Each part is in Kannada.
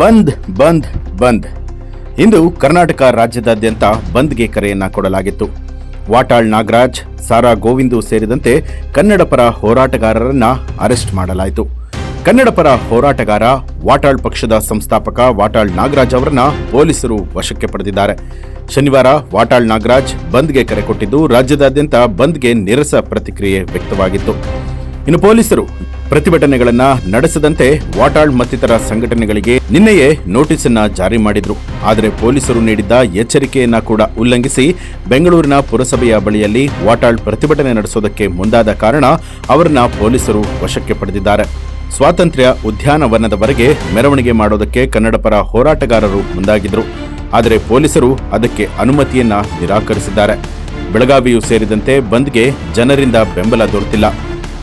ಬಂದ್ ಬಂದ್ ಬಂದ್. ಇಂದು ಕರ್ನಾಟಕ ರಾಜ್ಯದಾದ್ಯಂತ ಬಂದ್ಗೆ ಕರೆಯನ್ನ ಕೊಡಲಾಗಿತ್ತು. ವಾಟಾಳ್ ನಾಗರಾಜ್, ಸಾರಾ ಗೋವಿಂದು ಸೇರಿದಂತೆ ಕನ್ನಡ ಪರ ಹೋರಾಟಗಾರರನ್ನ ಅರೆಸ್ಟ್ ಮಾಡಲಾಯಿತು. ಕನ್ನಡ ಪರ ಹೋರಾಟಗಾರ ವಾಟಾಳ್ ಪಕ್ಷದ ಸಂಸ್ಥಾಪಕ ವಾಟಾಳ್ ನಾಗರಾಜ್ ಅವರನ್ನ ಪೊಲೀಸರು ವಶಕ್ಕೆ ಪಡೆದಿದ್ದಾರೆ. ಶನಿವಾರ ವಾಟಾಳ್ ನಾಗರಾಜ್ ಬಂದ್ಗೆ ಕರೆ ಕೊಟ್ಟಿದ್ದು, ರಾಜ್ಯದಾದ್ಯಂತ ಬಂದ್ಗೆ ನಿರಸ ಪ್ರತಿಕ್ರಿಯೆ ವ್ಯಕ್ತವಾಗಿತ್ತು. ಇನ್ನು ಪೊಲೀಸರು ಪ್ರತಿಭಟನೆಗಳನ್ನ ನಡೆಸದಂತೆ ವಾಟಾಳ್ ಮತ್ತಿತರ ಸಂಘಟನೆಗಳಿಗೆ ನಿನ್ನೆಯೇ ನೋಟಿಸ್ ಅನ್ನ ಜಾರಿ ಮಾಡಿದ್ರು. ಆದರೆ ಪೊಲೀಸರು ನೀಡಿದ್ದ ಎಚ್ಚರಿಕೆಯನ್ನ ಕೂಡ ಉಲ್ಲಂಘಿಸಿ ಬೆಂಗಳೂರಿನ ಪುರಸಭೆಯ ಬಳಿಯಲ್ಲಿ ವಾಟಾಳ್ ಪ್ರತಿಭಟನೆ ನಡೆಸೋದಕ್ಕೆ ಮುಂದಾದ ಕಾರಣ ಅವರನ್ನ ಪೊಲೀಸರು ವಶಕ್ಕೆ ಪಡೆದಿದ್ದಾರೆ. ಸ್ವಾತಂತ್ರ್ಯ ಉದ್ಯಾನವನದವರೆಗೆ ಮೆರವಣಿಗೆ ಮಾಡೋದಕ್ಕೆ ಕನ್ನಡ ಪರ ಹೋರಾಟಗಾರರು ಮುಂದಾಗಿದ್ರು. ಆದರೆ ಪೊಲೀಸರು ಅದಕ್ಕೆ ಅನುಮತಿಯನ್ನ ನಿರಾಕರಿಸಿದ್ದಾರೆ. ಬೆಳಗಾವಿಯೂ ಸೇರಿದಂತೆ ಬಂದ್ಗೆ ಜನರಿಂದ ಬೆಂಬಲ ದೊರೆತಿಲ್ಲ.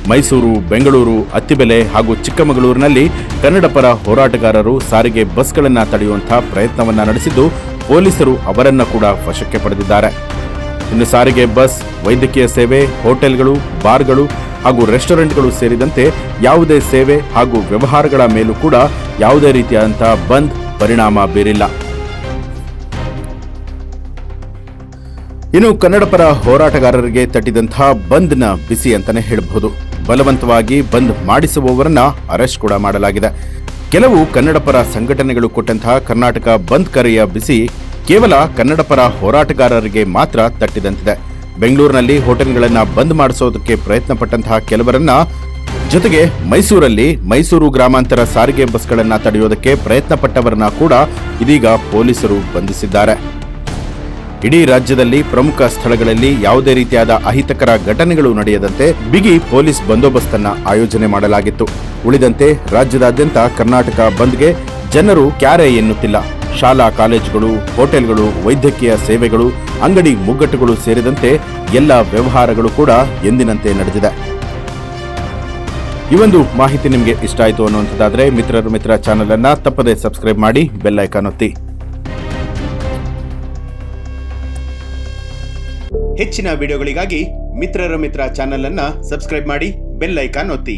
ಮೈಸೂರು, ಬೆಂಗಳೂರು, ಅತ್ತಿಬೆಲೆ ಹಾಗೂ ಚಿಕ್ಕಮಗಳೂರಿನಲ್ಲಿ ಕನ್ನಡ ಪರ ಹೋರಾಟಗಾರರು ಸಾರಿಗೆ ಬಸ್ಗಳನ್ನು ತಡೆಯುವಂತಹ ಪ್ರಯತ್ನವನ್ನ ನಡೆಸಿದ್ದು, ಪೊಲೀಸರು ಅವರನ್ನ ಕೂಡ ವಶಕ್ಕೆ ಪಡೆದಿದ್ದಾರೆ. ಇನ್ನು ಸಾರಿಗೆ ಬಸ್, ವೈದ್ಯಕೀಯ ಸೇವೆ, ಹೋಟೆಲ್ಗಳು, ಬಾರ್ಗಳು ಹಾಗೂ ರೆಸ್ಟೋರೆಂಟ್ಗಳು ಸೇರಿದಂತೆ ಯಾವುದೇ ಸೇವೆ ಹಾಗೂ ವ್ಯವಹಾರಗಳ ಮೇಲೂ ಕೂಡ ಯಾವುದೇ ರೀತಿಯಾದಂತಹ ಬಂದ್ ಪರಿಣಾಮ ಬೀರಿಲ್ಲ. ಇನ್ನು ಕನ್ನಡ ಪರ ಹೋರಾಟಗಾರರಿಗೆ ತಟ್ಟಿದಂತಹ ಬಂದ್ನ ಬಿಸಿ ಅಂತಾನೆ ಹೇಳಬಹುದು. ಬಲವಂತವಾಗಿ ಬಂದ್ ಮಾಡಿಸುವವರನ್ನ ಅರೆಸ್ಟ್ ಕೂಡ ಮಾಡಲಾಗಿದೆ. ಕೆಲವು ಕನ್ನಡ ಪರ ಸಂಘಟನೆಗಳು ಕೊಟ್ಟಂತಹ ಕರ್ನಾಟಕ ಬಂದ್ ಕರೆಯ ಬಿಸಿ ಕೇವಲ ಕನ್ನಡ ಪರ ಹೋರಾಟಗಾರರಿಗೆ ಮಾತ್ರ ತಟ್ಟಿದಂತಿದೆ. ಬೆಂಗಳೂರಿನಲ್ಲಿ ಹೋಟೆಲ್ಗಳನ್ನ ಬಂದ್ ಮಾಡಿಸೋದಕ್ಕೆ ಪ್ರಯತ್ನ ಪಟ್ಟಂತಹ ಕೆಲವರನ್ನ, ಜೊತೆಗೆ ಮೈಸೂರಲ್ಲಿ ಮೈಸೂರು ಗ್ರಾಮಾಂತರ ಸಾರಿಗೆ ಬಸ್ಗಳನ್ನ ತಡೆಯೋದಕ್ಕೆ ಪ್ರಯತ್ನ ಪಟ್ಟವರನ್ನ ಕೂಡ ಇದೀಗ ಪೊಲೀಸರು ಬಂಧಿಸಿದ್ದಾರೆ. ಇಡೀ ರಾಜ್ಯದಲ್ಲಿ ಪ್ರಮುಖ ಸ್ಥಳಗಳಲ್ಲಿ ಯಾವುದೇ ರೀತಿಯಾದ ಅಹಿತಕರ ಘಟನೆಗಳು ನಡೆಯದಂತೆ ಬಿಗಿ ಪೊಲೀಸ್ ಬಂದೋಬಸ್ತನ್ನ ಆಯೋಜನೆ ಮಾಡಲಾಗಿತ್ತು. ಉಳಿದಂತೆ ರಾಜ್ಯದಾದ್ಯಂತ ಕರ್ನಾಟಕ ಬಂದ್ಗೆ ಜನರು ಕ್ಯಾರೆ ಎನ್ನುತ್ತಿಲ್ಲ. ಶಾಲಾ ಕಾಲೇಜುಗಳು, ಹೋಟೆಲ್ಗಳು, ವೈದ್ಯಕೀಯ ಸೇವೆಗಳು, ಅಂಗಡಿ ಮುಗ್ಗಟ್ಟುಗಳು ಸೇರಿದಂತೆ ಎಲ್ಲ ವ್ಯವಹಾರಗಳು ಕೂಡ ಎಂದಿನಂತೆ ನಡೆದಿದೆ. ಈ ಒಂದು ಮಾಹಿತಿ ನಿಮಗೆ ಇಷ್ಟ ಆಯಿತು ಅನ್ನುವಂಥದ್ದಾದ್ರೆ ಮಿತ್ರ ಚಾನೆಲ್ ಅನ್ನ ತಪ್ಪದೆ ಸಬ್ಸ್ಕ್ರೈಬ್ ಮಾಡಿ, ಬೆಲ್ ಐಕಾನ್ ಒತ್ತಿ. ಹೆಚ್ಚಿನ ವಿಡಿಯೋಗಳಿಗಾಗಿ ಮಿತ್ರ ಚಾನೆಲ್ ಅನ್ನ ಸಬ್ಸ್ಕ್ರೈಬ್ ಮಾಡಿ, ಬೆಲ್ ಐಕಾನ್ ಒತ್ತಿ.